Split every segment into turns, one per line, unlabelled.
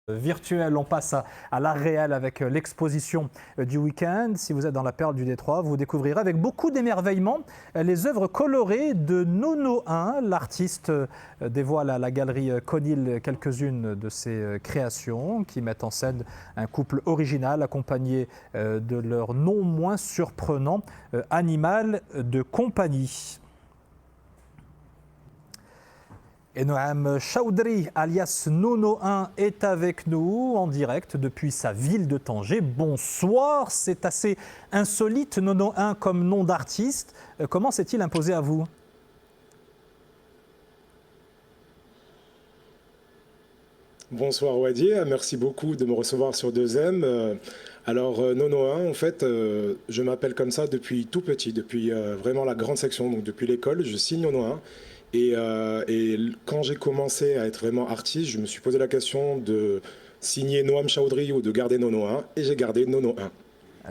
Virtuel, on passe à l'art réel avec l'exposition du week-end. Si vous êtes dans la perle du Détroit, vous découvrirez avec beaucoup d'émerveillement les œuvres colorées de Nono 1. L'artiste dévoile à la galerie Conil quelques-unes de ses créations qui mettent en scène un couple original accompagné de leur non moins surprenant animal de compagnie. Et Noam Chaudhry, alias Nono 1, est avec nous en direct depuis sa ville de Tanger. Bonsoir, c'est assez insolite Nono 1 comme nom d'artiste. Comment s'est-il imposé à vous?
Bonsoir Wadi, merci beaucoup de me recevoir sur 2M. Nono 1, en fait, je m'appelle comme ça depuis tout petit, depuis vraiment la grande section, donc depuis l'école, je signe Nono 1. Quand j'ai commencé à être vraiment artiste, je me suis posé la question de signer Noam Chaudhry ou de garder Nono 1, et j'ai gardé Nono 1.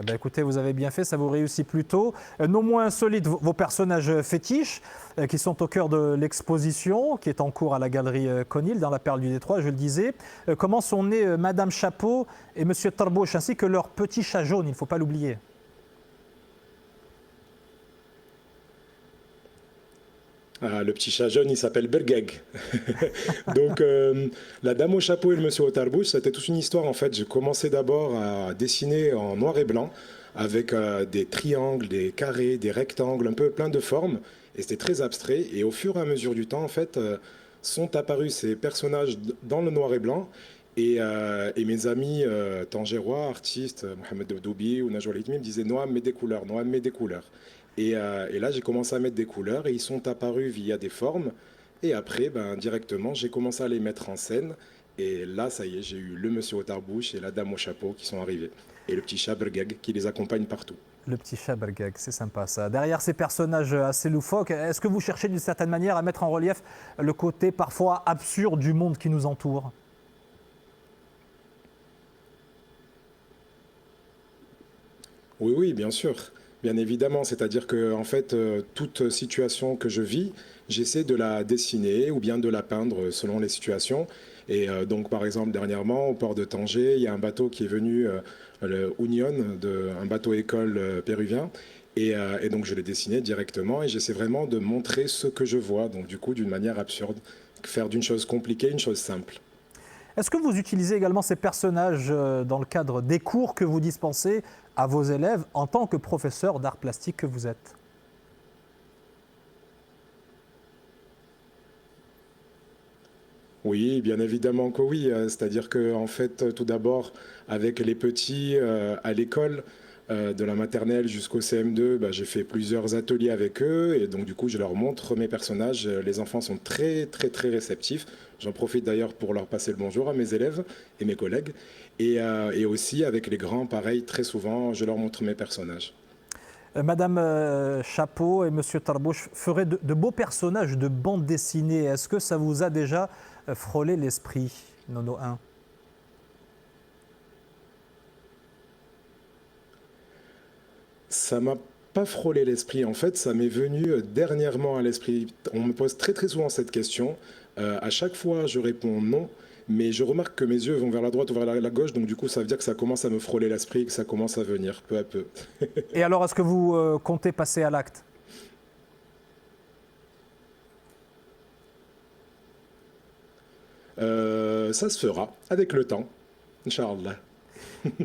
Eh ben écoutez, vous avez bien fait, ça vous réussit plutôt. Non moins insolites, vos personnages fétiches qui sont au cœur de l'exposition, qui est en cours à la galerie Conil, dans la perle du Détroit, je le disais. Comment sont nés Madame Chapeau et Monsieur Tarbouch, ainsi que leur petit chat jaune, il ne faut pas l'oublier.
Ah, le petit chat jaune, il s'appelle Bergeg. Donc, la dame au chapeau et le monsieur au tarbouche, c'était toute une histoire en fait. J'ai commencé d'abord à dessiner en noir et blanc, avec des triangles, des carrés, des rectangles, un peu plein de formes. Et c'était très abstrait. Et au fur et à mesure du temps, en fait, sont apparus ces personnages dans le noir et blanc. Et mes amis tangérois, artistes, Mohamed Dobdoubi ou Najwa Litmi, me disaient Noam, mets des couleurs, Noam, mets des couleurs. Et là, j'ai commencé à mettre des couleurs et ils sont apparus via des formes. Et après, ben, directement, j'ai commencé à les mettre en scène. Et là, ça y est, j'ai eu le monsieur au tarbouche et la dame au chapeau qui sont arrivés. Et le petit chat Bergeg qui les accompagne partout.
Le petit chat Bergeg, c'est sympa ça. Derrière ces personnages assez loufoques, est-ce que vous cherchez d'une certaine manière à mettre en relief le côté parfois absurde du monde qui nous entoure?
Oui, oui, bien sûr. Bien évidemment, c'est-à-dire que en fait, toute situation que je vis, j'essaie de la dessiner ou bien de la peindre selon les situations. Donc, par exemple, dernièrement, au port de Tanger, il y a un bateau qui est venu, le Union, un bateau école péruvien. Et donc, je l'ai dessiné directement et j'essaie vraiment de montrer ce que je vois. Donc, du coup, d'une manière absurde, faire d'une chose compliquée une chose simple.
Est-ce que vous utilisez également ces personnages dans le cadre des cours que vous dispensez à vos élèves en tant que professeur d'art plastique que vous êtes?
Oui, bien évidemment que oui. C'est-à-dire que, en fait, tout d'abord, avec les petits à l'école, de la maternelle jusqu'au CM2, bah, j'ai fait plusieurs ateliers avec eux et donc du coup, je leur montre mes personnages. Les enfants sont très, très, très réceptifs. J'en profite d'ailleurs pour leur passer le bonjour à mes élèves et mes collègues. Et aussi avec les grands, pareil, très souvent, je leur montre mes personnages.
Madame Chapeau et Monsieur Tarbouche feraient de beaux personnages de bande dessinée. Est-ce que ça vous a déjà frôlé l'esprit, Nono 1?
Ça m'a pas frôlé l'esprit. En fait, ça m'est venu dernièrement à l'esprit. On me pose très très souvent cette question. À chaque fois, je réponds non, mais je remarque que mes yeux vont vers la droite ou vers la gauche, donc du coup, ça veut dire que ça commence à me frôler l'esprit, que ça commence à venir peu à peu.
Et alors, est-ce que vous comptez passer à l'acte?
Ça se fera avec le temps, Inch'Allah.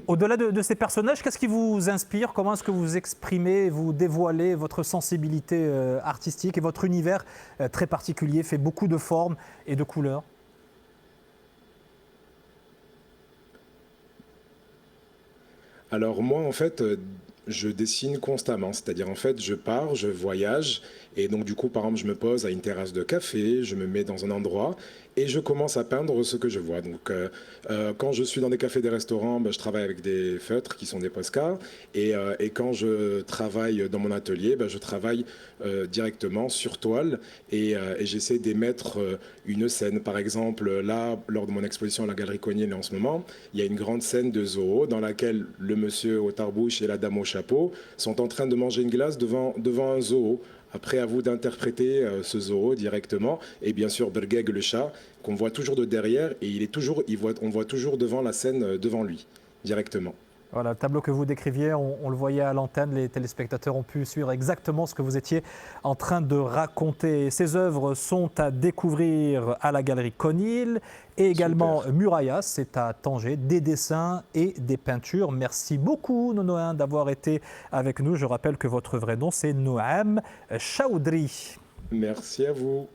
Au-delà de ces personnages, qu'est-ce qui vous inspire? Comment est-ce que vous exprimez, vous dévoilez votre sensibilité artistique et votre univers très particulier, fait beaucoup de formes et de couleurs?
Alors moi, en fait, je dessine constamment. C'est-à-dire, en fait, je pars, je voyage, et donc du coup, par exemple, je me pose à une terrasse de café, je me mets dans un endroit, et je commence à peindre ce que je vois. Donc, quand je suis dans des cafés, des restaurants, ben, je travaille avec des feutres qui sont des Posca, et quand je travaille dans mon atelier, ben, je travaille directement sur toile, et j'essaie d'émettre une scène. Par exemple, là, lors de mon exposition à la Galerie Cognil en ce moment, il y a une grande scène de zoo dans laquelle le monsieur au tarbouche et la dame au chapeau sont en train de manger une glace devant un zoo Après, à vous d'interpréter ce Zorro directement. Et bien sûr, Bergeg, le chat, qu'on voit toujours de derrière. Et on voit toujours devant la scène, devant lui, directement.
Voilà, le tableau que vous décriviez, on le voyait à l'antenne, les téléspectateurs ont pu suivre exactement ce que vous étiez en train de raconter. Ces œuvres sont à découvrir à la galerie Conil et également
Super.
Murayas, c'est à Tanger, des dessins et des peintures. Merci beaucoup Nonoin d'avoir été avec nous. Je rappelle que votre vrai nom c'est Noam Chaoudri.
Merci à vous.